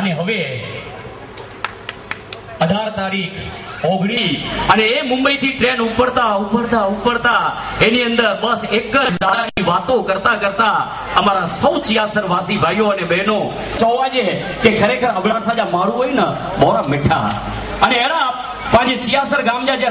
અને હવે 18 તારીખ ઓગણી અને એ મુંબઈ થી ટ્રેન ઉપડતા એની અંદર બસ એક જ દાડાની વાતો કરતા અમારા સૌ ચિયાસરવાસી ભાઈઓ અને બહેનો જોવા છે કે ખરેખર અબડાસા જા મારું હોય ને બોરા મીઠા અને એના પાછી ચિયાસર ગામ જા જે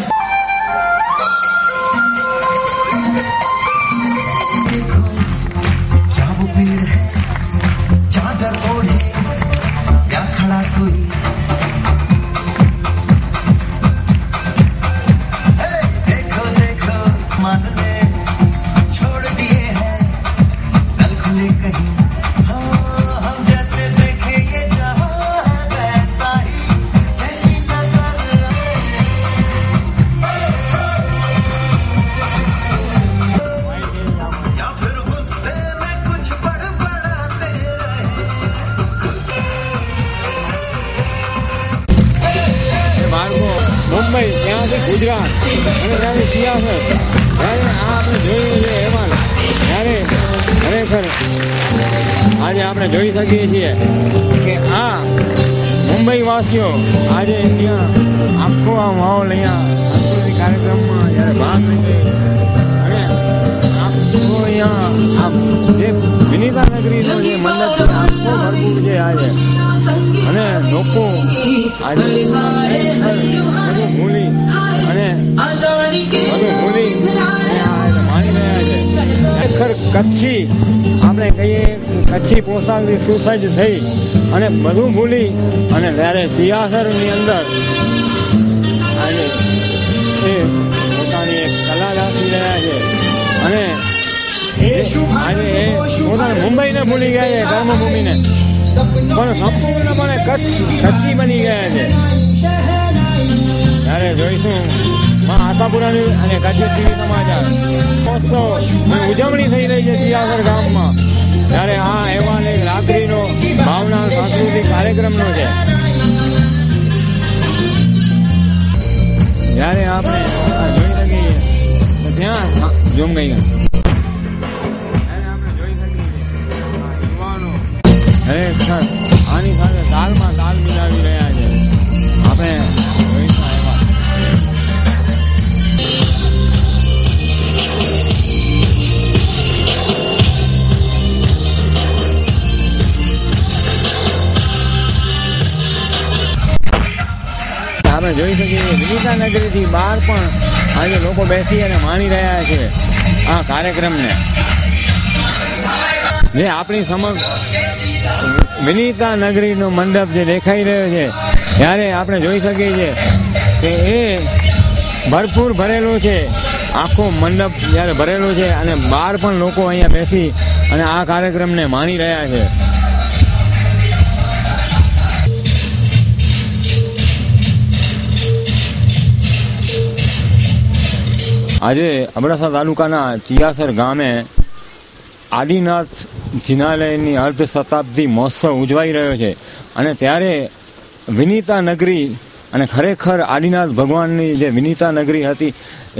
મુંબઈ ત્યાંથી ગુજરાત અને ત્યાંથી સિયાસત ત્યારે આ આપણે જોયું છે એમાં ત્યારે ખરેખર આજે આપણે જોઈ શકીએ છીએ કે આ મુંબઈ વાસીઓ આજે ત્યાં આખો આ માહોલ અહીંયા સાંસ્કૃતિક કાર્યક્રમમાં જ્યારે ભાગ લીધે અને આખો અહીંયા આ જે વિનીતા નગરીનો જે મંડપ છે આખો ભરપૂર છે આજે અને લોકો આજે બધું ભૂલી અને માણી રહ્યા છે ખરેખર કચ્છી આપણે કહીએ કચ્છી પોશાકથી સુસજ્જ થઈ અને બધું ભૂલી અને જ્યારે સિયાસરની અંદર આજે એ પોતાની એક કલા દાખવી રહ્યા છે અને આજે એ પોતાના મુંબઈને ભૂલી ગયા છે કર્મભૂમિને પણ સંપૂર્ણપણે કચ્છી બની ગયા છે. ત્યારે જોઈશું આશાપુરાની અને કચ્છી ટીવી સમાચાર મહોત્સવ ઉજવણી થઈ રહી છે ચિયાસર ગામમાં. ત્યારે આ અહેવાલ એક રાત્રિનો ભાવના સાંસ્કૃતિક કાર્યક્રમનો છે. જ્યારે આપણે જોઈ શકીએ તો ત્યાં જોમ ગઈ ખરેખર આની સાથે તાલમાં તાલ મિલાવી રહ્યા છે. આપણે જોઈશું એવા આપણે જોઈ શકીએ વિનીતા નગરીથી બહાર પણ આજે લોકો બેસી અને માણી રહ્યા છે આ કાર્યક્રમને જે આપણી સમક્ષ વિનીતા નગરીનો મંડપ જે દેખાઈ રહ્યો છે. ત્યારે આપણે જોઈ શકીએ છીએ કે એ ભરપૂર ભરેલો છે. આખો મંડપ જ્યારે ભરેલો છે અને બહાર પણ લોકો અહીંયા બેસી અને આ કાર્યક્રમને માણી રહ્યા છે. આજે અબડાસા તાલુકાના ચિયાસર ગામે આદિનાથ જિનાલયની અર્ધ શતાબ્દી મહોત્સવ ઉજવાઈ રહ્યો છે અને ત્યારે વિનીતા નગરી અને ખરેખર આદિનાથ ભગવાનની જે વિનીતા નગરી હતી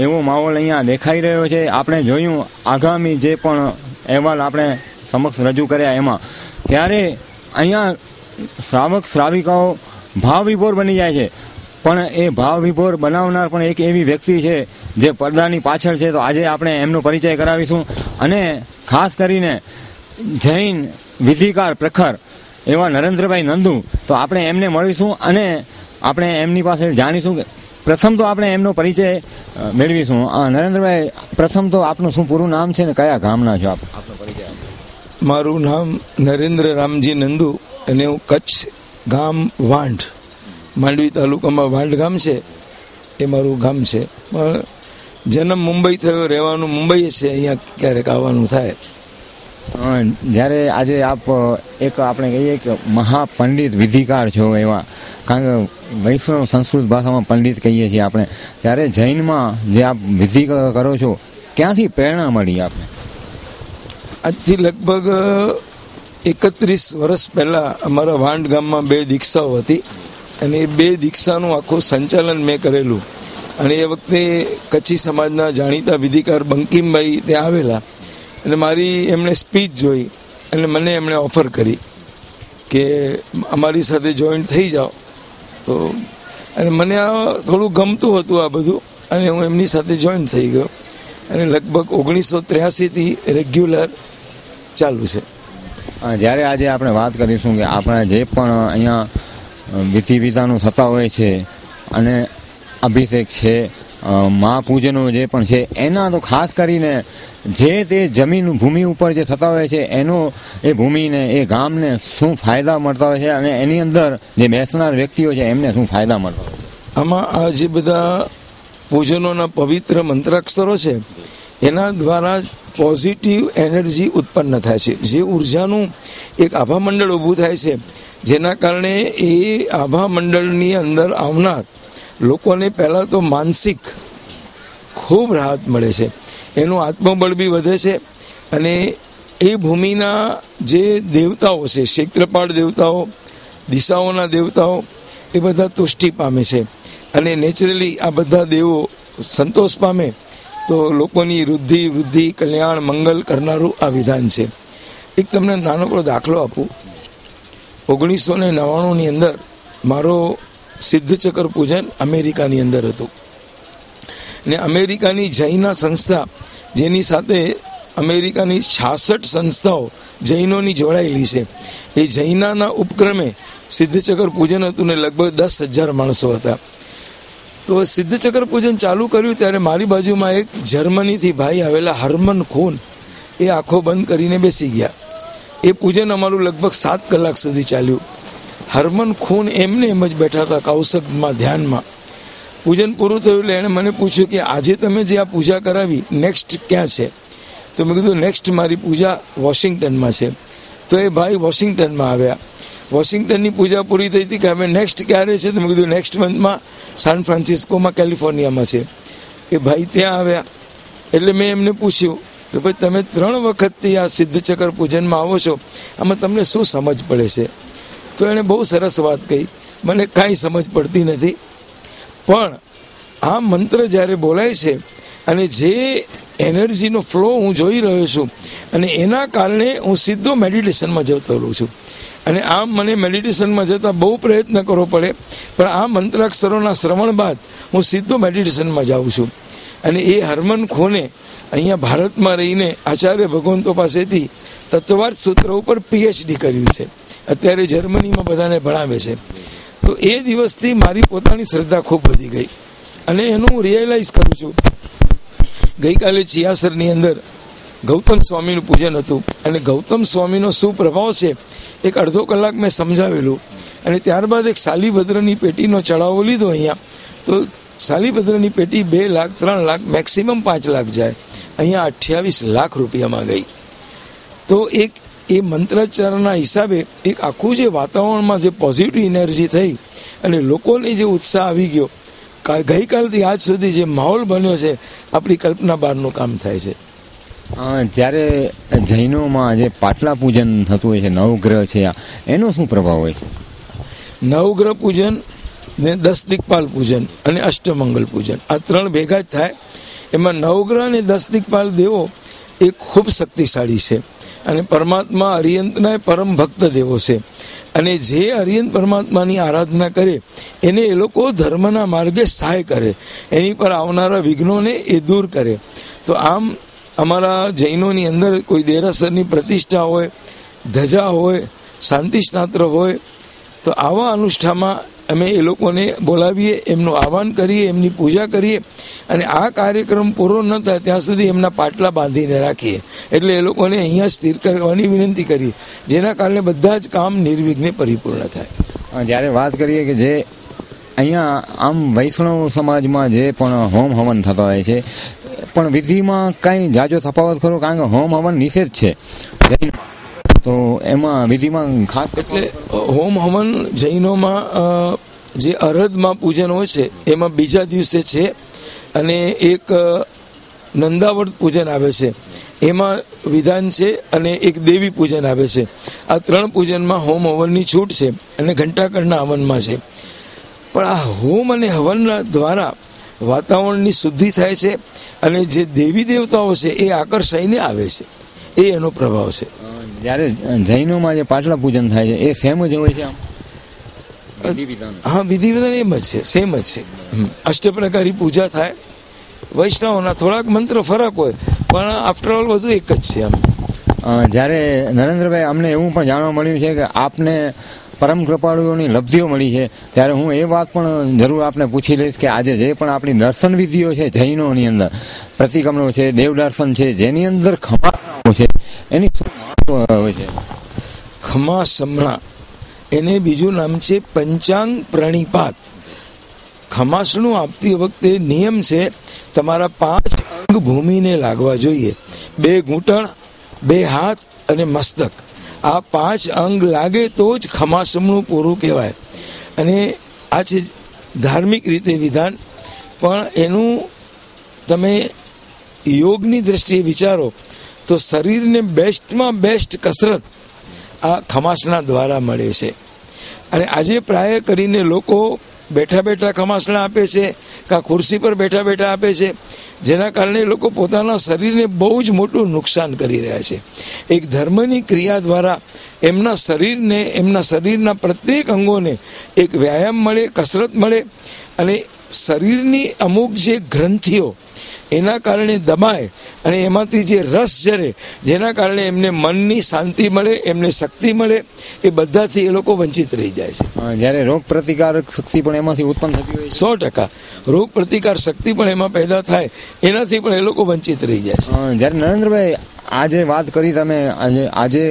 એવો માહોલ અહીંયા દેખાઈ રહ્યો છે. આપણે જોયું આગામી જે પણ અહેવાલ આપણે સમક્ષ રજૂ કર્યા એમાં ત્યારે અહીંયા શ્રાવક શ્રાવિકાઓ ભાવ વિભોર બની જાય છે. પણ એ ભાવ વિભોર બનાવનાર પણ એક એવી વ્યક્તિ છે જે પડદાની પાછળ છે. તો આજે આપણે એમનો પરિચય કરાવીશું અને ખાસ કરીને જૈન વિધિકાર પ્રખર એવા નરેન્દ્રભાઈ નંદુ તો આપણે એમને મળીશું અને આપણે એમની પાસે જાણીશું કે પ્રથમ તો આપણે એમનો પરિચય મેળવીશું. નરેન્દ્રભાઈ, પ્રથમ તો આપનું શું પૂરું નામ છે ને કયા ગામના છો આપ? આપનો પરિચય. મારું નામ નરેન્દ્ર રામજી નંદુ અને હું કચ્છ ગામ વાંઢ, માંડવી તાલુકામાં વાંઢ ગામ છે એ મારું ગામ છે. પણ જન્મ મુંબઈ થયો, રહેવાનું મુંબઈ છે, અહીંયા ક્યારેક આવવાનું થાય. જ્યારે આજે આપ એક આપણે કહીએ કે મહાપંડિત વિધિકાર છો એવા, કારણ કે વૈષ્ણવ સંસ્કૃત ભાષામાં પંડિત કહીએ છીએ આપણે, ત્યારે જૈનમાં જે આપ વિધિ કરો છો ક્યાંથી પ્રેરણા મળી આપને? આજથી લગભગ 31 વર્ષ પહેલાં અમારા વાંઢ ગામમાં 2 દીક્ષાઓ હતી અને એ 2 દીક્ષાનું આખું સંચાલન મેં કરેલું. અને એ વખતે કચ્છી સમાજના જાણીતા વિધિકાર બંકિમભાઈ ત્યાં આવેલા અને મારી એમણે સ્પીચ જોઈ અને મને એમણે ઓફર કરી કે અમારી સાથે જોઈન્ટ થઈ જાઓ. તો અને મને આ થોડું ગમતું હતું આ બધું, અને હું એમની સાથે જોઈન્ટ થઈ ગયો, અને લગભગ 1983થી રેગ્યુલર ચાલુ છે. જ્યારે આજે આપણે વાત કરીશું કે આપણે જે પણ અહીંયા વિધિ વિધાનો થતા હોય છે, અને અભિષેક છે, મહાપૂજનો જે પણ છે, એના તો ખાસ કરીને જે તે જમીન ભૂમિ ઉપર જે થતા હોય છે એનો એ ભૂમિને એ ગામને શું ફાયદા મળતા હોય છે, અને એની અંદર જે બેસનાર વ્યક્તિઓ છે એમને શું ફાયદા મળતા હોય છે? આમાં આ જે બધા પૂજનોના પવિત્ર મંત્રાક્ષરો છે એના દ્વારા પોઝિટિવ એનર્જી ઉત્પન્ન થાય છે. જે ઉર્જાનું એક આભા મંડળ ઊભું થાય છે, જેના કારણે એ આભા મંડળની અંદર આવનાર લોકોને પહેલાં તો માનસિક ખૂબ રાહત મળે છે, એનું આત્મબળ બી વધે છે, અને એ ભૂમિના જે દેવતાઓ છે, ક્ષેત્રપાળ દેવતાઓ, દિશાઓના દેવતાઓ, એ બધા તુષ્ટિ પામે છે, અને નેચરલી આ બધા દેવો સંતોષ પામે તો લોકોની વૃદ્ધિ, કલ્યાણ, મંગલ કરનારું આ વિધાન છે. એક તમને નાનકડો દાખલો આપું. 1999ની અંદર મારો સિદ્ધચક્ર પૂજન અમેરિકાની અંદર હતું, ને અમેરિકાની જૈના સંસ્થા, જેની સાથે અમેરિકાની 66 સંસ્થાઓ જૈનોની જોડાયેલી છે, એ જૈનાના ઉપક્રમે સિદ્ધચક્ર પૂજન હતું, ને લગભગ 10,000 માણસો હતા. તો સિદ્ધચક્ર પૂજન ચાલુ કર્યું ત્યારે મારી બાજુમાં એક જર્મનીથી ભાઈ આવેલા હરમન ખૂન, એ આંખો બંધ કરીને બેસી ગયા. એ પૂજન અમારું લગભગ 7 કલાક સુધી ચાલ્યું. હરમન ખૂન એમને એમ જ બેઠા હતા કૌશકમાં ધ્યાનમાં. પૂજન પૂરું થયું એટલે એણે મને પૂછ્યું કે આજે તમે જે આ પૂજા કરાવી, નેક્સ્ટ ક્યાં છે? તો મેં કીધું નેક્સ્ટ મારી પૂજા વોશિંગ્ટનમાં છે. તો એ ભાઈ વોશિંગ્ટનમાં આવ્યા. વોશિંગ્ટનની પૂજા પૂરી થઈ હતી કે હવે નેક્સ્ટ ક્યારે છે? તો મેં કીધું નેક્સ્ટ મંથમાં સાન ફ્રાન્સિસ્કોમાં, કેલિફોર્નિયામાં છે. એ ભાઈ ત્યાં આવ્યા એટલે મેં એમને પૂછ્યું કે ભાઈ તમે 3 વખતથી આ સિદ્ધચક્ર પૂજનમાં આવો છો, આમાં તમને શું સમજ પડે છે? તો એણે બહુ સરસ વાત કહી. મને કાંઈ સમજ પડતી નથી, પણ આ મંત્ર જ્યારે બોલાય છે અને જે એનર્જીનો ફ્લો હું જોઈ રહ્યો છું, અને એના કારણે હું સીધો મેડિટેશનમાં જતો રહું છું. અને આમ મને મેડિટેશનમાં જતાં બહુ પ્રયત્ન કરવો પડે, પણ આ મંત્રાક્ષરોના શ્રવણ બાદ હું સીધો મેડિટેશનમાં જાઉં છું. અને એ હરમન ખૂને અહીંયા ભારતમાં રહીને આચાર્ય ભગવંતો પાસેથી તત્વાર્થ સૂત્ર ઉપર PhD કર્યું છે. અત્યારે જર્મનીમાં બધાને ભણાવે છે. તો એ દિવસથી મારી પોતાની શ્રદ્ધા ખૂબ વધી ગઈ, અને એનું હું રિયલાઇઝ કરું છું. ગઈકાલે ચિયાસરની અંદર ગૌતમ સ્વામીનું પૂજન હતું, અને ગૌતમ સ્વામીનો શું પ્રભાવ છે એક અડધો કલાક મેં સમજાવેલું, અને ત્યારબાદ એક શાલીભદ્રની પેટીનો ચડાવો લીધો અહીંયા. તો શાલીભદ્રની પેટી 2 લાખ, 3 લાખ, મેક્સિમમ 5 લાખ જાય, અહીંયા 28 લાખ રૂપિયામાં ગઈ. તો એક એ મંત્રોચ્ચારના હિસાબે એક આખું જે વાતાવરણમાં જે પોઝિટિવ એનર્જી થઈ, અને લોકોને જે ઉત્સાહ આવી ગયો, ગઈકાલથી આજ સુધી જે માહોલ બન્યો છે, આપણી કલ્પના બહારનું કામ થાય છે. જ્યારે જૈનોમાં જે પાટલા પૂજન થતું હોય છે, નવગ્રહ છે, એનો શું પ્રભાવ હોય છે? નવગ્રહ પૂજન ને 10 દિક્પાલ પૂજન અને અષ્ટમંગલ પૂજન, આ 3 ભેગા જ થાય. એમાં નવગ્રહ અને 10 દિક્પાલ દેવો એ ખૂબ શક્તિશાળી છે, અને પરમાત્મા અરિયંતના પરમ ભક્ત દેવો છે. અને જે અરિયંત પરમાત્માની આરાધના કરે એને એ લોકો ધર્મના માર્ગે સહાય કરે, એની પર આવનારા વિઘ્નોને એ દૂર કરે. તો આમ અમારા જૈનોની અંદર કોઈ દેરાસરની પ્રતિષ્ઠા હોય, ધજા હોય, શાંતિ સ્નાત્ર હોય, તો આવા અનુષ્ઠાનમાં અમે એ લોકોને બોલાવીએ, એમનું આહવાન કરીએ, એમની પૂજા કરીએ, અને આ કાર્યક્રમ પૂરો ન થાય ત્યાં સુધી એમના પાટલા બાંધીને રાખીએ. એટલે એ લોકોને અહીંયા સ્થિર કરવાની વિનંતી કરીએ, જેના કારણે બધા જ કામ નિર્વિઘ્ને પરિપૂર્ણ થાય. જ્યારે વાત કરીએ કે જે અહીંયા આમ વૈષ્ણવ સમાજમાં જે પણ હોમ હવન થતા હોય છે, પણ વિધિમાં કાંઈ જાજો તફાવત ખરો? કારણ કે હોમ હવન નિષેધ છે, તો એમાં વિધિમાં ખાસ એટલે હોમ હવન જૈનોમાં જે અરહદમાં પૂજન હોય છે એમાં બીજા દિવસે છે, અને એક નંદાવર્ત પૂજન આવે છે એમાં વિધાન છે, અને એક દેવી પૂજન આવે છે. આ 3 પૂજનમાં હોમ હવનની છૂટ છે, અને ઘંટાકરના હવનમાં છે. પણ આ હોમ અને હવનના દ્વારા વાતાવરણની શુદ્ધિ થાય છે, અને જે દેવી દેવતાઓ છે એ આકર્ષાઈને આવે છે, એ એનો પ્રભાવ છે. જ્યારે જૈનોમાં જે પાટલા પૂજન થાય છે એ સેમ જ હોય છે આમ હા, વિધિ વિધાન એમ જ છે, સેમ જ છે. અષ્ટપ્રકારી પૂજા થાય. વૈષ્ણવના થોડાક મંત્રો ફરક હોય પણ આફ્ટરઓલ બધું એક જ છે. આમ જ્યારે નરેન્દ્રભાઈ અમને એવું પણ જાણવા મળ્યું છે કે આપને પરમ કૃપાળુઓની લબ્ધિઓ મળી છે, ત્યારે હું એ વાત પણ જરૂર આપને પૂછી લઈશ કે આજે જે પણ આપણી દર્શન વિધિઓ છે જૈનોની અંદર, પ્રતિક્રમણો છે, દેવ દર્શન છે, જેની અંદર ખમાસણાઓ છે, એની શું મહત્વ હોય છે? ખમાસમણા એને બીજું નામ છે પંચાંગ પ્રણિપાત. ખમાસણું આપતી વખતે નિયમ છે તમારા 5 અંગ ભૂમિને લાગવા જોઈએ. 2 ઘૂંટણ, 2 હાથ અને મસ્તક. આ 5 અંગ લાગે તો જ ખમાસમણું પૂરું કહેવાય. અને આ છે ધાર્મિક રીતે વિધાન, પણ એનું તમે યોગની દ્રષ્ટિએ વિચારો તો શરીરને બેસ્ટમાં બેસ્ટ કસરત આ ખમાસણા દ્વારા મળે છે. અને આજે પ્રાય કરીને લોકો બેઠા બેઠા ખમાસણા આપે છે, કાં ખુરશી પર બેઠા બેઠા આપે છે, જેના કારણે લોકો પોતાના શરીરને બહુ જ મોટું નુકસાન કરી રહ્યા છે. એક ધર્મની ક્રિયા દ્વારા એમના શરીરને, એમના શરીરના પ્રત્યેક અંગોને એક વ્યાયામ મળે, કસરત મળે, અને શરીરની અમુક જે ગ્રંથિઓ એના કારણે દબાય અને એમાંથી જે રસ ઝરે, જેના કારણે એમને મનની શાંતિ મળે, એમને શક્તિ મળે, એ બધાથી એ લોકો વંચિત રહી જાય છે. જ્યારે રોગ પ્રતિકારક શક્તિ પણ એમાંથી ઉત્પન્ન થતી હોય 100% રોગ પ્રતિકાર શક્તિ પણ એમાં પેદા થાય, એનાથી પણ એ લોકો વંચિત રહી જાય છે. જ્યારે નરેન્દ્રભાઈ આજે વાત કરી તમે, આજે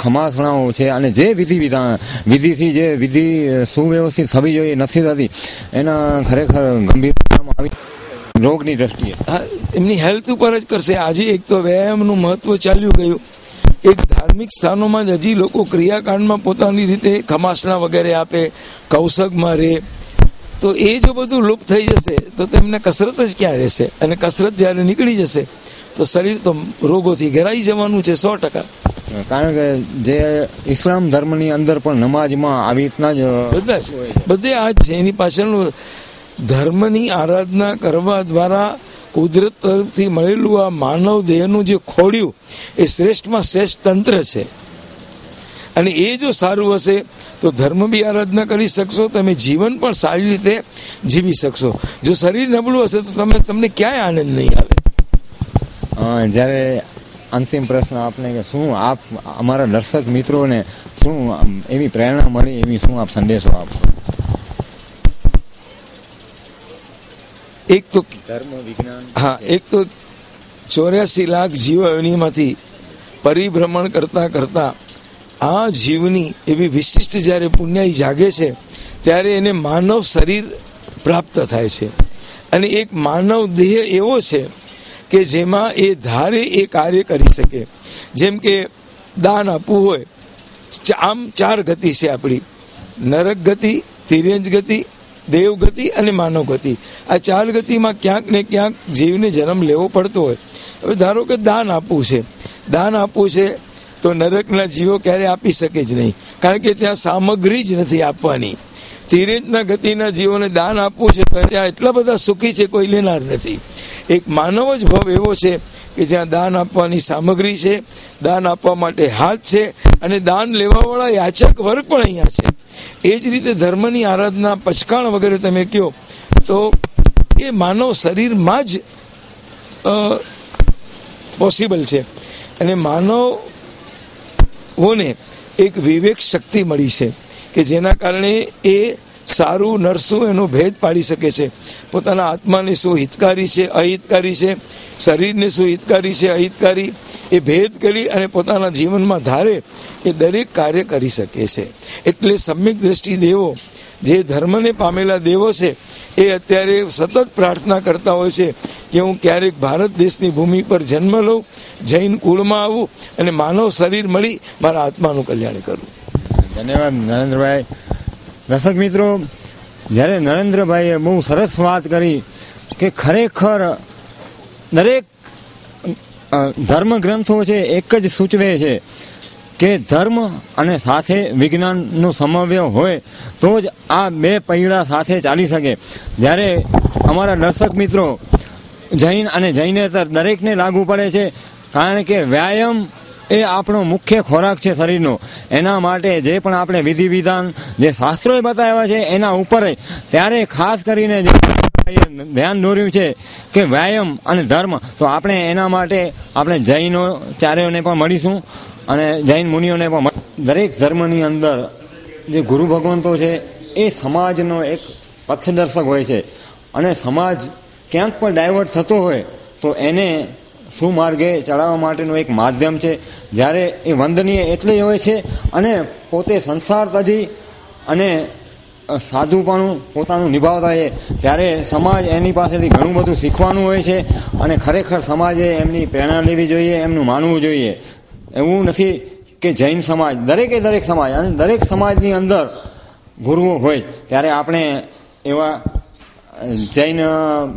ખમાસણાઓ છે અને જે વિધિથી જે વિધિ સુવ્યવસ્થિત થવી જોઈએ નથી થતી, એના ખરેખર ગંભીર આવી રોગની દ્રષ્ટિએ એમની હેલ્થ ઉપર જ કરશે. આજે એક તો વ્યાયામનું મહત્વ ચાલ્યું ગયું. એક ધાર્મિક સ્થાનોમાં જ હજી લોકો ક્રિયાકાંડમાં પોતાની રીતે ખમાસણા વગેરે આપે, કૌશકમાં રહે, તો એ જો બધું લુપ્ત થઈ જશે તો તેમને કસરત જ ક્યાં રહેશે? અને કસરત જ્યારે નીકળી જશે તો શરીર તો રોગોથી ઘેરાઈ જવાનું છે 100%. કારણ કે જે ઇસ્લામ ધર્મની અંદર પણ નમાજમાં આવી રીતના જ બધે આ જ છે. એની પાછળનું ધર્મની આરાધના કરવા દ્વારા કુદરત તરફથી મળેલું આ માનવ દેહનું જે ખોડ્યું એ શ્રેષ્ઠમાં શ્રેષ્ઠ તંત્ર છે. અને એ જો સારું હશે તો ધર્મ બી આરાધના કરી શકશો, તમે જીવન પણ સારી રીતે જીવી શકશો. જો શરીર નબળું હશે તો તમને ક્યાંય આનંદ નહીં આવે. જ્યારે અંતિમ પ્રશ્ન આપને કે શું આપ અમારા દર્શક મિત્રોને શું એવી પ્રેરણા મળી, એવી શું આપ સંદેશો આપશો? એક તો ધર્મ વિજ્ઞાન, હા, એક તો 84 લાખ જીવનીમાંથી પરિભ્રમણ કરતા કરતા આ જીવની એવી વિશિષ્ટ જ્યારે પુણ્યાઈ જાગે છે ત્યારે એને માનવ શરીર પ્રાપ્ત થાય છે. અને એક માનવ દેહ એવો છે કે જેમાં એ ધારે એ કાર્ય કરી શકે. જેમ કે દાન આપવું હોય, આમ 4 ગતિ છે આપણી: નરક ગતિ, તિર્યંજ ગતિ, દેવ ગતિ અને માનવ ગતિ. આ 4 ગતિમાં ક્યાંક ને ક્યાંક જીવને જન્મ લેવો પડતો હોય. હવે ધારો કે દાન આપવું છે તો નરકના જીવો ક્યારે આપી શકે જ નહીં, કારણ કે ત્યાં સામગ્રી જ નથી આપવાની. તિર્યંજના ગતિના જીવોને દાન આપવું છે તો ત્યાં એટલા બધા સુખી છે, કોઈ લેનાર નથી. એક માનવ જ ભવ એવો છે કે જ્યાં દાન આપવાની સામગ્રી છે, દાન આપવા માટે હાથ છે, અને દાન લેવાવાળા યાચક વર્ગ પણ અહીંયા છે. એ જ રીતે ધર્મની આરાધના, પચકાણ વગેરે તમે કહો તો એ માનવ શરીરમાં જ પોસિબલ છે. અને માનવોને એક વિવેક શક્તિ મળી છે કે જેના કારણે એ સારું નરસું એનો ભેદ પાડી શકે છે. પોતાના આત્માને શું હિતકારી છે, અહિતકારી છે, શરીરને શું હિતકારી છે, અહિતકારી, એ ભેદ કરી અને પોતાના જીવનમાં ધારે એ દરેક કાર્ય કરી શકે છે. એટલે સમ્યક દ્રષ્ટિ દેવો, જે ધર્મને પામેલા દેવો છે, એ અત્યારે સતત પ્રાર્થના કરતા હોય છે કે હું ક્યારેક ભારત દેશની ભૂમિ પર જન્મ લઉં, જૈન કુળમાં આવું અને માનવ શરીર મળી મારા આત્માનું કલ્યાણ કરું. ધન્યવાદ નરેન્દ્રભાઈ. દર્શક મિત્રો, જ્યારે નરેન્દ્રભાઈએ બહુ સરસ વાત કરી કે ખરેખર દરેક ધર્મ ગ્રંથો છે એક જ સૂચવે છે કે ધર્મ અને સાથે વિજ્ઞાનનો સમન્વય હોય તો જ આ 2 પૈડા સાથે ચાલી શકે. જ્યારે અમારા દર્શક મિત્રો જૈન અને જૈનેતર દરેકને લાગુ પડે છે, કારણ કે વ્યાયામ એ આપણો મુખ્ય ખોરાક છે શરીરનો. એના માટે જે પણ આપણે વિધિ વિધાન જે શાસ્ત્રોએ બતાવ્યા છે એના ઉપર ત્યારે ખાસ કરીને ધ્યાન દોર્યું છે કે વ્યાયામ અને ધર્મ, તો આપણે એના માટે આપણે જૈનો ચાર્યોને પણ મળીશું અને જૈન મુનિઓને પણ. દરેક ધર્મની અંદર જે ગુરુ ભગવંતો છે એ સમાજનો એક પથદર્શક હોય છે અને સમાજ ક્યાંક પણ ડાયવર્ટ થતો હોય તો એને સુમાર્ગે ચડાવવા માટેનું એક માધ્યમ છે. જ્યારે એ વંદનીય એટલે હોય છે અને પોતે સંસાર તજી અને સાધુપણું પોતાનું નિભાવતા હોય ત્યારે સમાજ એની પાસેથી ઘણું બધું શીખવાનું હોય છે અને ખરેખર સમાજે એમની પ્રેરણા લેવી જોઈએ, એમનું માનવું જોઈએ. એવું નથી કે જૈન સમાજ, દરેક સમાજ અને દરેક સમાજની અંદર ગુરુઓ હોય. ત્યારે આપણે એવા જૈન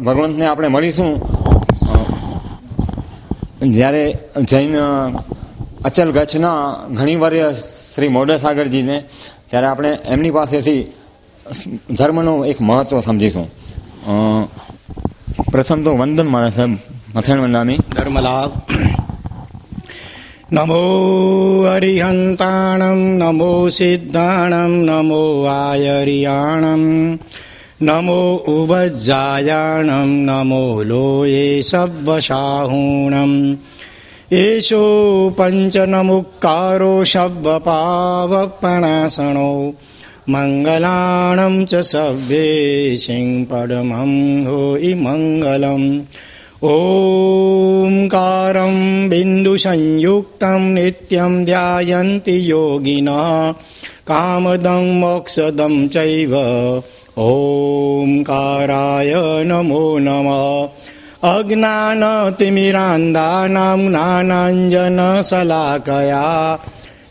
ભગવંતને આપણે મળીશું જ્યારે જૈન અચલ ગચ્છના ઘણીવર્ય શ્રી મોઢેસાગરજીને, ત્યારે આપણે એમની પાસેથી ધર્મનું એક મહત્વ સમજીશું. પ્રથમ તો વંદન મારા સાહેબ મથેણ વંદામી ધર્મલાભ. નમો હરિહંતાણમ નમો સિદ્ધાણમ નમો આયરિયાણમ નમો ઉવજ્જાયાણમ નમો લોયે સવ્વશાહૂણમ એશો પંચનમુક્કારો શબ્દપાવપણાસણો મંગલાણમ ચ સવ્યેશિં પડમં હોય મંગલમ. ઓમકારં બિંદુ સંયુક્તં નિત્યં ધ્યાયન્તિ યોગિનઃ કામદં મોક્ષદં ચૈવ. ઓમકારાય નમો નમઃ. અજ્ઞાનતિમિરાંધાનાં જ્ઞાનાંજનશલાકયા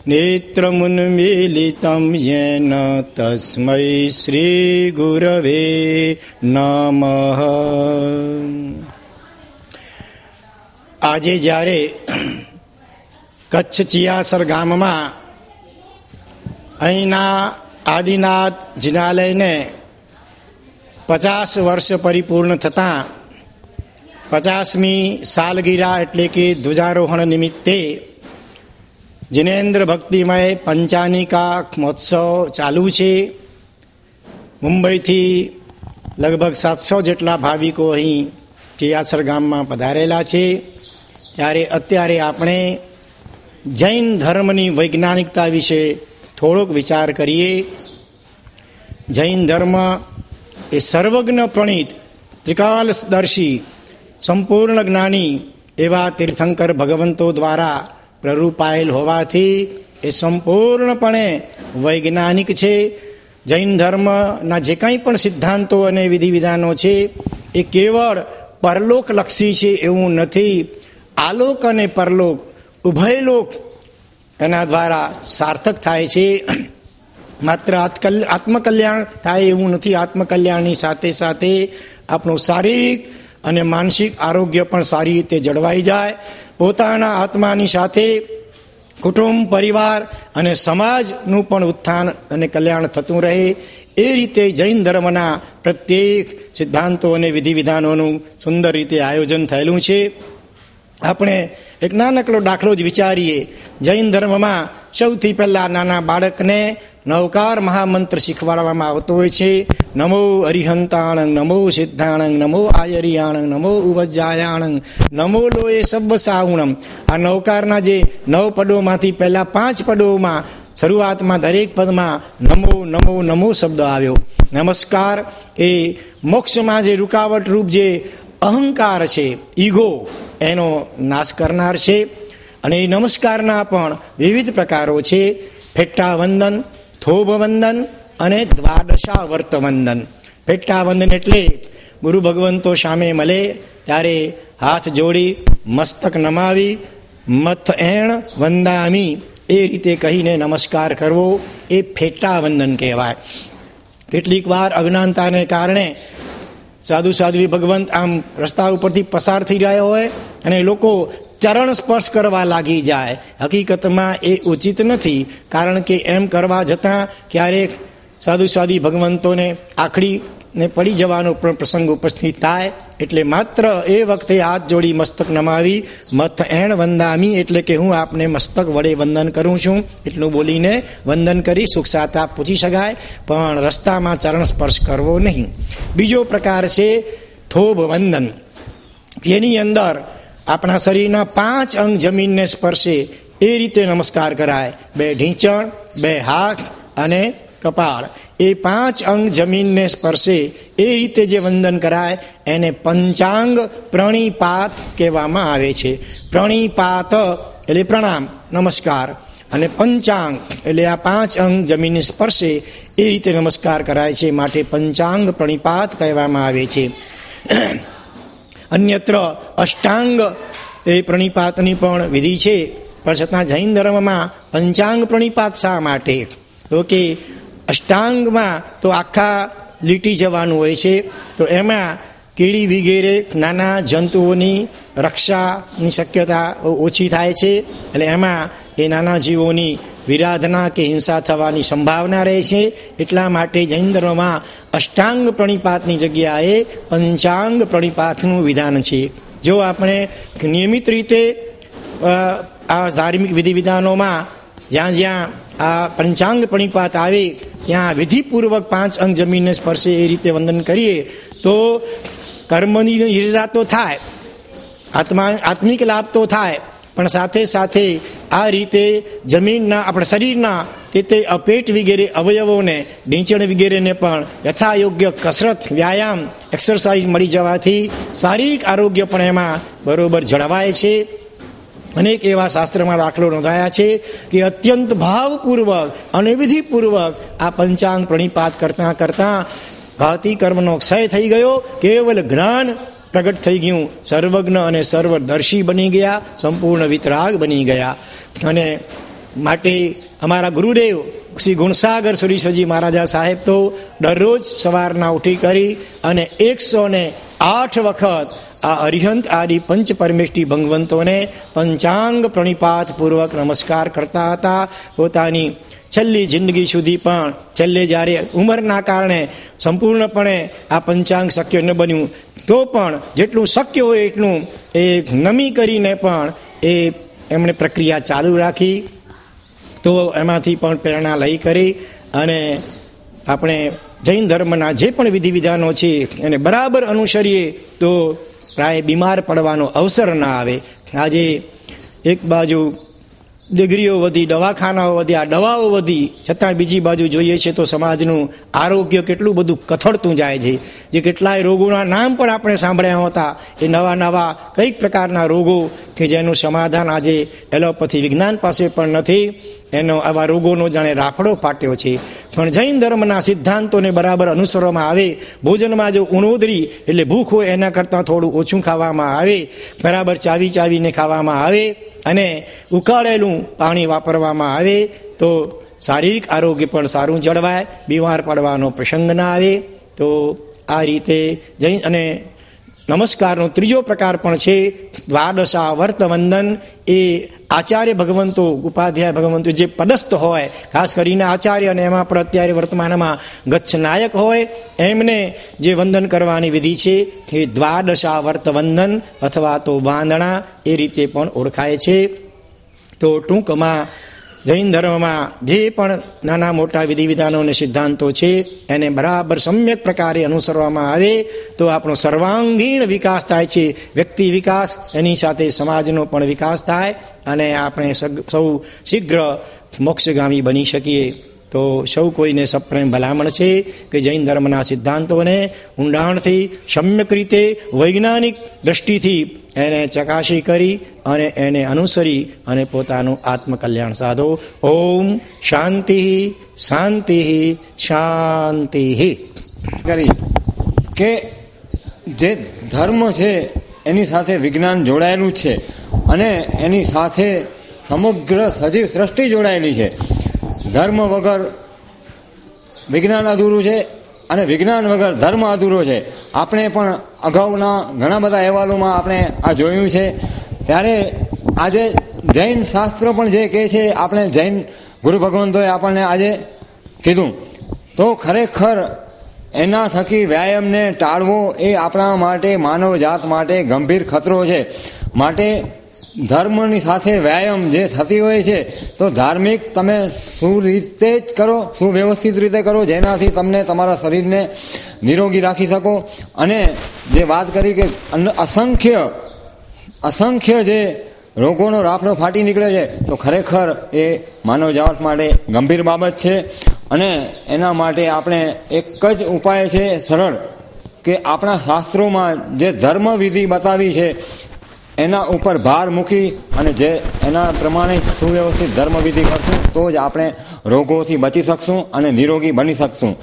નેત્રముન્મીલિतं યેન તસ્મૈ શ્રી ગુરવે નમઃ. આજે જ્યારે કચ્છ ચિયાસર ગામમાં અહીંના આદિનાથ જિનાલયને 50 વર્ષ પરિપૂર્ણ થતાં 50મી સાલગીરા એટલે કે ધ્વજારોહણ નિમિત્તે જિનેન્દ્ર ભક્તિમય પંચાનિકા મહોત્સવ ચાલુ છે. મુંબઈથી લગભગ 700 જેટલા ભાવિકો અહીં ચિયાસર ગામમાં પધારેલા છે. ત્યારે અત્યારે આપણે જૈન ધર્મની વૈજ્ઞાનિકતા વિશે થોડોક વિચાર કરીએ. જૈન ધર્મ એ સર્વજ્ઞ પ્રણીત ત્રિકાલદર્શી સંપૂર્ણ જ્ઞાની એવા તીર્થંકર ભગવંતો દ્વારા પ્રરૂપાયેલ હોવાથી એ સંપૂર્ણપણે વૈજ્ઞાનિક છે. જૈન ધર્મના જે કંઈ પણ સિદ્ધાંતો અને વિધિ વિધાનો છે એ કેવળ પરલોકલક્ષી છે એવું નથી. આલોક અને પરલોક ઉભય લોક એના દ્વારા સાર્થક થાય છે. માત્ર આત્મકલ્યાણ થાય એવું નથી. આત્મકલ્યાણની સાથે સાથે આપણું શારીરિક અને માનસિક આરોગ્ય પણ સારી રીતે જળવાઈ જાય. પોતાના આત્માની સાથે કુટુંબ, પરિવાર અને સમાજનું પણ ઉત્થાન અને કલ્યાણ થતું રહે એ રીતે જૈન ધર્મના પ્રત્યેક સિદ્ધાંતો અને વિધિ વિધાનોનું સુંદર રીતે આયોજન થયેલું છે. આપણે એક નાનકડો દાખલો જ વિચારીએ. જૈન ધર્મમાં સૌથી પહેલાં નાના બાળકને નવકાર મહામંત્ર શીખવાડવામાં આવતો હોય છે. નમો અરિહંતાણં નમો સિદ્ધાણં નમો આયરિયાણં નમો ઉવજ્જાયાણં નમો લોયે સવ્વસાહુણમ. આ નવકારના જે 9 પદોમાંથી પહેલા 5 પદોમાં શરૂઆતમાં દરેક પદમાં નમો નમો નમો શબ્દ આવ્યો. નમસ્કાર એ મોક્ષમાં જે રૂકાવટ રૂપ જે અહંકાર છે, ઈગો, એનો નાશ કરનાર છે. અને એ નમસ્કારના પણ વિવિધ પ્રકારો છે. ફેટ્ટા વંદન, થોભ વંદન અને દ્વાદશાવર્ત વંદન. ફેટ્ટા વંદન એટલે ગુરુ ભગવંતો સામે મળે ત્યારે હાથ જોડી મસ્તક નમાવી મથ એણ વંદામી એ રીતે કહીને નમસ્કાર કરવો એ ફેટ્ટા વંદન કહેવાય. કેટલીક વાર અજ્ઞાનતાને કારણે સાધુ સાધ્વી ભગવંત આમ રસ્તા ઉપરથી પસાર થઈ રહ્યા હોય અને લોકો ચરણ સ્પર્શ કરવા લાગી જાય. હકીકતમાં એ ઉચિત નથી, કારણ કે એમ કરવા જતાં ક્યારેક સાધુ સાધ્વી ભગવંતોને આખડી ને પડી જવાનો પણ પ્રસંગ ઉપસ્થિત થાય એટલે માત્ર એ વખતે હાથ જોડી મસ્તક નમાવી મથ એણ વંદામી, એટલે કે હું આપને મસ્તક વડે વંદન કરું છું એટલું બોલીને વંદન કરી સુખ સાતા પૂછી શકાય, પણ રસ્તામાં ચરણ સ્પર્શ કરવો નહીં. બીજો પ્રકાર છે થોભ વંદન, જેની અંદર આપણા શરીરના 5 અંગ જમીનને સ્પર્શે એ રીતે નમસ્કાર કરાય. 2 ઢીંચણ, 2 હાથ અને કપાળ, એ 5 અંગ જમીનને સ્પર્શે એ રીતે જે વંદન કરાય એને પંચાંગ પ્રણિપાત કહેવામાં આવે છે. પ્રણિપાત એટલે પ્રણામ નમસ્કાર, અને પંચાંગ એટલે આ 5 અંગ જમીનને સ્પર્શે એ રીતે નમસ્કાર કરાય છે, માટે પંચાંગ પ્રણિપાત કહેવામાં આવે છે. અન્યત્ર અષ્ટાંગ એ પ્રણિપાતની પણ વિધિ છે, પણ છતાં જૈન ધર્મમાં પંચાંગ પ્રણિપાત શા માટે? તો કે અષ્ટાંગમાં તો આખા લીટી જવાનું હોય છે, તો એમાં કીડી વગેરે નાના જંતુઓની રક્ષાની શક્યતા ઓછી થાય છે, એટલે એમાં એ નાના જીવોની વિરાધના કે હિંસા થવાની સંભાવના રહે છે. એટલા માટે જૈન ધર્મમાં અષ્ટાંગ પ્રણિપાતની જગ્યાએ પંચાંગ પ્રણિપાતનું વિધાન છે. જો આપણે નિયમિત રીતે આ ધાર્મિક વિધિ વિધાનોમાં જ્યાં જ્યાં આ પંચાંગ પ્રણિપાત આવે ત્યાં વિધિપૂર્વક 5 અંગ જમીનને સ્પર્શે એ રીતે વંદન કરીએ તો કર્મની હિજરા તો થાય, આત્મિક લાભ તો થાય, પણ સાથે સાથે આ રીતે જમીનના આપણા શરીરના તે અપેટ વગેરે અવયવોને ઢીંચણ વગેરેને પણ યથાયોગ્ય કસરત વ્યાયામ એક્સરસાઇઝ મળી જવાથી શારીરિક આરોગ્ય પણ એમાં બરોબર જળવાય છે. અનેક એવા શાસ્ત્રમાં દાખલો નોંધાયા છે કે અત્યંત ભાવપૂર્વક અને વિધિપૂર્વક આ પંચાંગ પ્રણિપાત કરતાં કરતાં ઘાતી કર્મનો ક્ષય થઈ ગયો, કેવલ જ્ઞાન પ્રગટ થઈ ગયું, સર્વજ્ઞ અને સર્વદર્શી બની ગયા, સંપૂર્ણ વિતરાગ બની ગયા. અને માટે અમારા ગુરુદેવ શ્રી ગુણસાગર સુરીશ્વરજી મહારાજા સાહેબ તો દરરોજ સવારના ઉઠી કરી અને 108 વખત આ અરિહંત આદિ પંચ પરમેષ્ઠી ભગવંતોને પંચાંગ પ્રણિપાત પૂર્વક નમસ્કાર કરતા હતા. પોતાની છેલ્લી જિંદગી સુધી પણ છેલ્લે જ્યારે ઉંમરના કારણે સંપૂર્ણપણે આ પંચાંગ શક્ય ન બન્યું તો પણ જેટલું શક્ય હોય એટલું એ નમી કરીને પણ એ એમણે પ્રક્રિયા ચાલુ રાખી. તો એમાંથી પણ પ્રેરણા લઈ કરી અને આપણે જૈન ધર્મના જે પણ વિધિ વિધાનો છે એને બરાબર અનુસરીએ તો પ્રાય બીમાર પડવાનો અવસર ના આવે. આજે એક બાજુ ડિગ્રીઓ વધી, દવાખાનાઓ વધ્યા, દવાઓ વધી, છતાં બીજી બાજુ જોઈએ છે તો સમાજનું આરોગ્ય કેટલું બધું કથળતું જાય છે. જે કેટલાય રોગોના નામ પણ આપણે સાંભળ્યા હતા, એ નવા નવા કઈક પ્રકારના રોગો કે જેનું સમાધાન આજે એલોપેથી વિજ્ઞાન પાસે પણ નથી, એનો આવા રોગોનો જાણે રાફડો ફાટ્યો છે. પણ જૈન ધર્મના સિદ્ધાંતોને બરાબર અનુસરવામાં આવે, ભોજનમાં જો ઉણોદરી એટલે ભૂખ હોય એના કરતાં થોડું ઓછું ખાવામાં આવે, બરાબર ચાવી ચાવીને ખાવામાં આવે અને ઉકાળેલું પાણી વાપરવામાં આવે તો શારીરિક આરોગ્ય પણ સારું જળવાય, બીમાર પડવાનો પ્રસંગ ના આવે. તો આ રીતે જૈન અને નમસ્કારનો ત્રીજો પ્રકાર પણ છે દ્વાદશા વર્ત વંદન. એ આચાર્ય ભગવંતો, ઉપાધ્યાય ભગવંતો જે પદસ્થ હોય, ખાસ કરીને આચાર્ય અને એમાં પણ અત્યારે વર્તમાનમાં ગચ્છ નાયક હોય, એમને જે વંદન કરવાની વિધિ છે એ દ્વાદશા વર્ત વંદન અથવા તો વાંદણા એ રીતે પણ ઓળખાય છે. તો ટૂંકમાં જૈન ધર્મમાં જે પણ નાના મોટા વિધિ વિધાનો અને સિદ્ધાંતો છે એને બરાબર સમ્યક પ્રકારે અનુસરવામાં આવે તો આપણો સર્વાંગીણ વિકાસ થાય છે. વ્યક્તિ વિકાસ, એની સાથે સમાજનો પણ વિકાસ થાય અને આપણે સૌ શીઘ્ર મોક્ષગામી બની શકીએ. તો સૌ કોઈને સપ્રેમ ભલામણ છે કે જૈન ધર્મના સિદ્ધાંતોને ઊંડાણથી સમ્યક રીતે વૈજ્ઞાનિક દ્રષ્ટિથી એને ચકાસી કરી અને એને અનુસરી અને પોતાનું આત્મકલ્યાણ સાધો. ઓમ શાંતિ શાંતિ શાંતિ. કરી કે જે ધર્મ છે એની સાથે વિજ્ઞાન જોડાયેલું છે અને એની સાથે સમગ્ર સજીવ સૃષ્ટિ જોડાયેલી છે. ધર્મ વગર વિજ્ઞાન અધૂરું છે અને વિજ્ઞાન વગર ધર્મ અધૂરો છે. આપણે પણ અગાઉના ઘણા બધા અહેવાલોમાં આપણે આ જોયું છે. ત્યારે આજે જૈન શાસ્ત્ર પણ જે કહે છે, આપણે જૈન ગુરુ ભગવંતોએ આપણને આજે કીધું, તો ખરેખર એના થકી વ્યાયામને ટાળવો એ આપણા માટે, માનવ જાત માટે ગંભીર ખતરો છે. માટે ધર્મની સાથે વ્યાયામ જે થતી હોય છે તો ધાર્મિક તમે સુરીતે જ કરો, સુવ્યવસ્થિત રીતે કરો, જેનાથી તમને તમારા શરીરને નિરોગી રાખી શકો. અને જે વાત કરી કે અસંખ્ય જે રોગોનો રાફડો ફાટી નીકળે છે, તો ખરેખર એ માનવ જાત માટે ગંભીર બાબત છે. અને એના માટે આપણે એક જ ઉપાય છે સરળ, કે આપણા શાસ્ત્રોમાં જે ધર્મવિધિ બતાવી છે એના ઉપર ભાર મૂકી અને જે એના પ્રમાણે સુવ્યવસ્થિત ધર્મવિધિ કરશું તો જ આપણે રોગોથી બચી શકશું અને નિરોગી બની શકશું.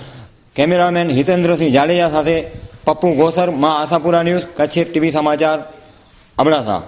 કેમેરામેન હિતેન્દ્રસિંહ જાડેજા સાથે પપ્પુ ગોસર, માં આશાપુરા ન્યૂઝ, કચ્છ ટીવી સમાચાર, અબડાસા.